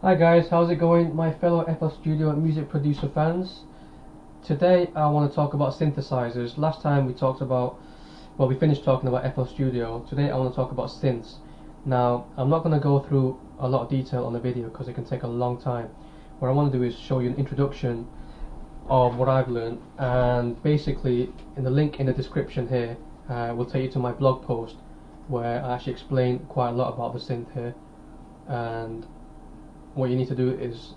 Hi guys, how's it going, my fellow FL Studio music producer fans? Today I want to talk about synthesizers. Last time we talked about, well, we finished talking about FL Studio. Today I want to talk about synths. Now, I'm not going to go through a lot of detail on the video because it can take a long time. What I want to do is show you an introduction of what I've learned, and basically in the link in the description here will take you to my blog post where I actually explain quite a lot about the synth here. And what you need to do is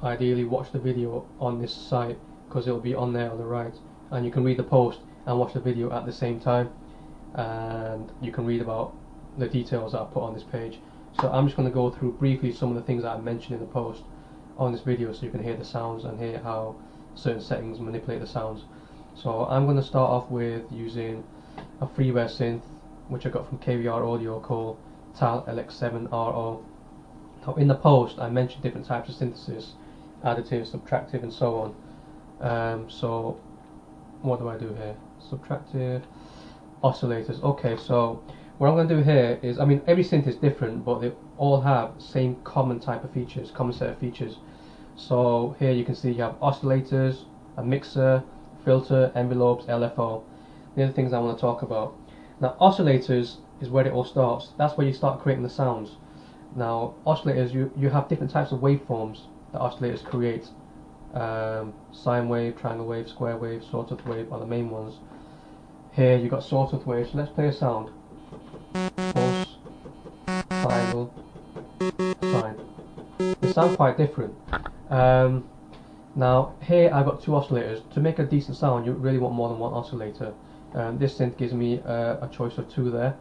ideally watch the video on this site because it will be on there on the right, and you can read the post and watch the video at the same time, and you can read about the details that I put on this page. So I'm just going to go through briefly some of the things that I mentioned in the post on this video so you can hear the sounds and hear how certain settings manipulate the sounds. So I'm going to start off with using a freeware synth which I got from KVR Audio called TAL LX7RO. Now in the post I mentioned different types of synthesis, additive, subtractive and so on. So what do I do here? Subtractive, oscillators. Okay, so what I'm going to do here is, I mean every synth is different but they all have same common type of features, common set of features. So here you can see you have oscillators, a mixer, filter, envelopes, LFO. The other things I want to talk about. Now oscillators is where it all starts. That's where you start creating the sounds. Now oscillators, you have different types of waveforms that oscillators create. Sine wave, triangle wave, square wave, sawtooth wave are the main ones. Here you got sawtooth waves. So let's play a sound. Pulse, triangle, sine. They sound quite different. Now here I've got two oscillators. To make a decent sound you really want more than one oscillator. This synth gives me a choice of two there.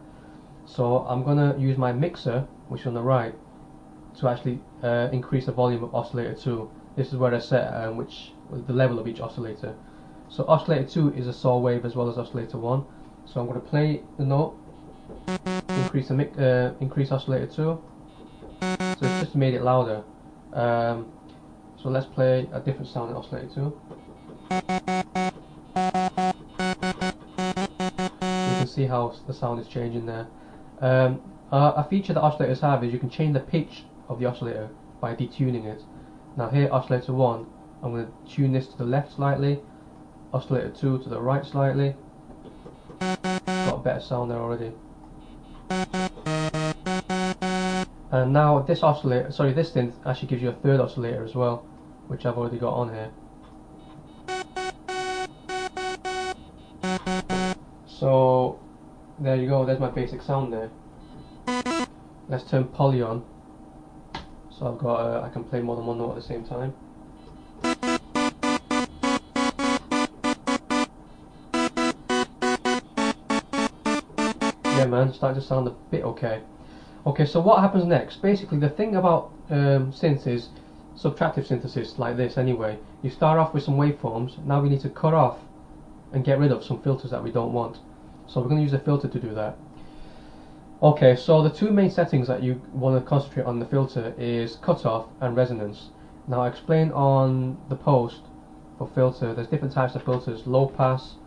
So I'm going to use my mixer, which is on the right, to actually increase the volume of oscillator 2. This is where I set the level of each oscillator. So oscillator 2 is a saw wave as well as oscillator 1. So I'm going to play the note, increase oscillator 2. So it's just made it louder. So let's play a different sound in oscillator 2. You can see how the sound is changing there. A feature that oscillators have is you can change the pitch of the oscillator by detuning it. Now here oscillator 1, I'm going to tune this to the left slightly, oscillator 2 to the right slightly. Got a better sound there already. And now this synth actually gives you a third oscillator as well, which I've already got on here. So there you go, there's my basic sound there. Let's turn poly on. So I've got I can play more than one note at the same time. Yeah man, starting to sound a bit okay. Okay, so what happens next? Basically the thing about synths is subtractive synthesis, like this anyway. You start off with some waveforms. Now we need to cut off and get rid of some filters that we don't want. So we're going to use a filter to do that. Okay, so the two main settings that you want to concentrate on the filter is cutoff and resonance. Now I explained on the post for filter, there's different types of filters: low pass,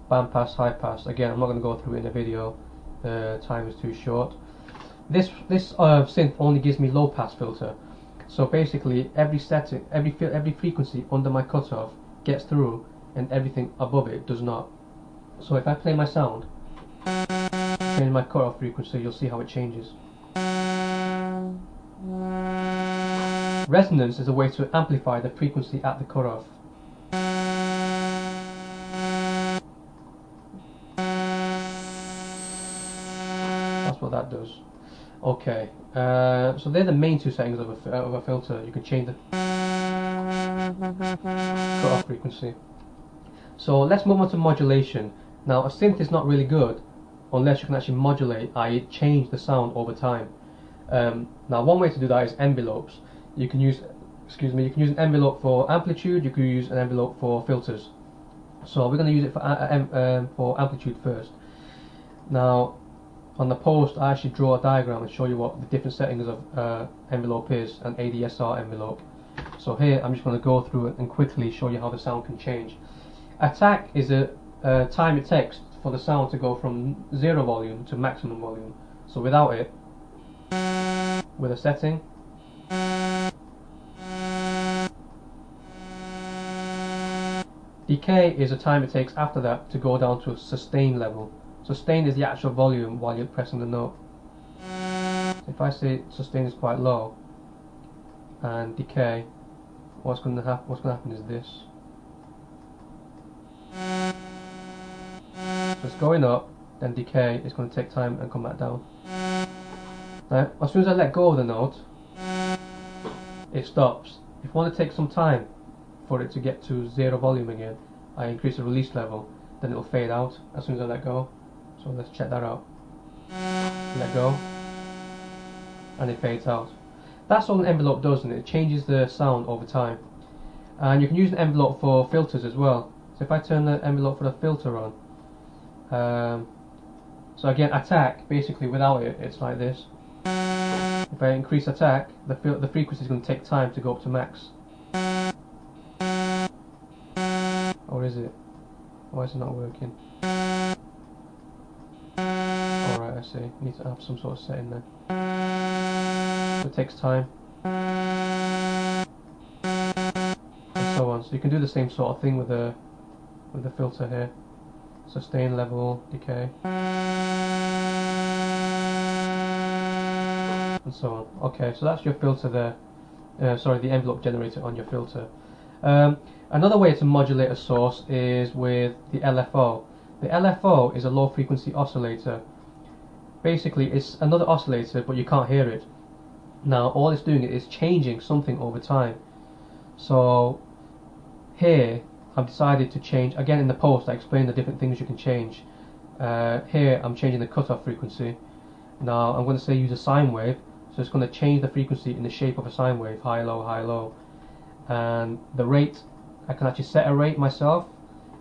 band pass, high pass. Again, I'm not going to go through it in the video, time is too short. This synth only gives me low pass filter. So basically every setting, every frequency under my cutoff gets through and everything above it does not. So if I play my sound, change my cutoff frequency, you'll see how it changes. Resonance is a way to amplify the frequency at the cutoff. That's what that does. Okay, so they're the main two settings of a filter. You can change the cutoff frequency. So let's move on to modulation. Now a synth is not really good unless you can actually modulate, i.e. change the sound over time. Now one way to do that is envelopes. You can use an envelope for amplitude, you can use an envelope for filters. So we're going to use it for amplitude first. Now on the post I actually draw a diagram and show you what the different settings of envelope is, and ADSR envelope. So here I'm just going to go through it and quickly show you how the sound can change. Attack is a time it takes for the sound to go from 0 volume to maximum volume. So without it, with a setting, Decay is the time it takes after that to go down to a sustain level. Sustain is the actual volume while you're pressing the note. If I say sustain is quite low and decay, what's going to happen is this. So it's going up, then decay is going to take time and come back down. Now, as soon as I let go of the note, it stops. If I want to take some time for it to get to zero volume again, I increase the release level, then it'll fade out as soon as I let go. So let's check that out. Let go, and it fades out. That's all an envelope does, and it changes the sound over time. And you can use an envelope for filters as well. So if I turn the envelope for the filter on, so again, attack, basically without it, it's like this. If I increase attack, the frequency is going to take time to go up to max. Or is it? Why is it not working? Alright, I see. Need to have some sort of setting there. So it takes time. And so on. So you can do the same sort of thing with the filter here. Sustain, level, decay, and so on. Okay, so that's your filter there. Sorry, the envelope generator on your filter. Another way to modulate a source is with the LFO. The LFO is a low frequency oscillator. Basically, it's another oscillator, but you can't hear it. Now, all it's doing is changing something over time. So here, I've decided to change, again in the post I explained the different things you can change. Here I'm changing the cutoff frequency. Now I'm going to say use a sine wave, so it's going to change the frequency in the shape of a sine wave, high, low. And the rate, I can actually set a rate myself.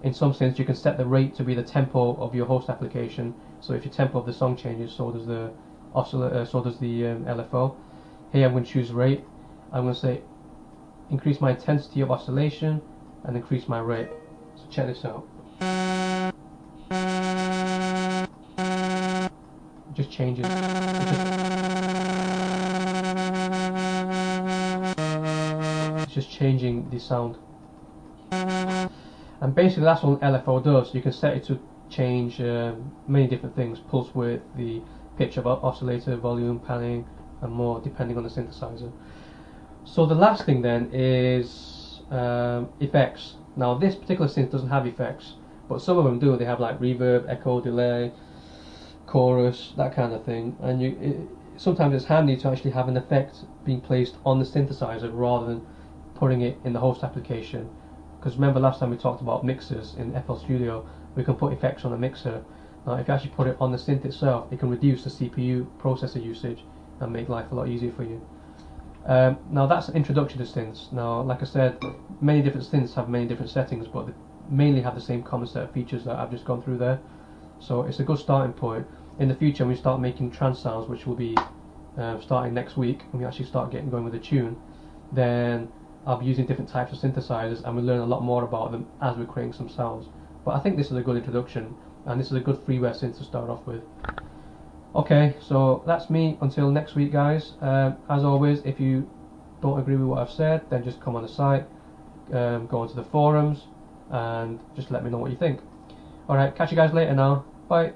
In some sense you can set the rate to be the tempo of your host application. So if your tempo of the song changes, so does the LFO. Here I'm going to choose rate. I'm going to say increase my intensity of oscillation and increase my rate. So check this out. It just changes. It's just changing the sound. And basically that's what an LFO does. You can set it to change many different things. Pulse width, the pitch of oscillator, volume, panning, and more depending on the synthesizer. So the last thing then is effects. Now this particular synth doesn't have effects, but some of them do. They have like reverb, echo, delay, chorus, that kind of thing. And sometimes it's handy to actually have an effect being placed on the synthesizer rather than putting it in the host application. Because remember last time we talked about mixers in FL Studio, we can put effects on a mixer. Now if you actually put it on the synth itself, it can reduce the CPU processor usage and make life a lot easier for you. Now that's an introduction to synths. Now, like I said, many different synths have many different settings, but they mainly have the same common set of features that I've just gone through there. So it's a good starting point. In the future, when we start making trance sounds, which will be starting next week, when we actually start getting going with the tune, then I'll be using different types of synthesizers, and we'll learn a lot more about them as we're creating some sounds. But I think this is a good introduction, and this is a good freeware synth to start off with. Okay, so that's me until next week, guys. As always, if you don't agree with what I've said, then just come on the site, go onto the forums, and just let me know what you think. Alright, catch you guys later now. Bye.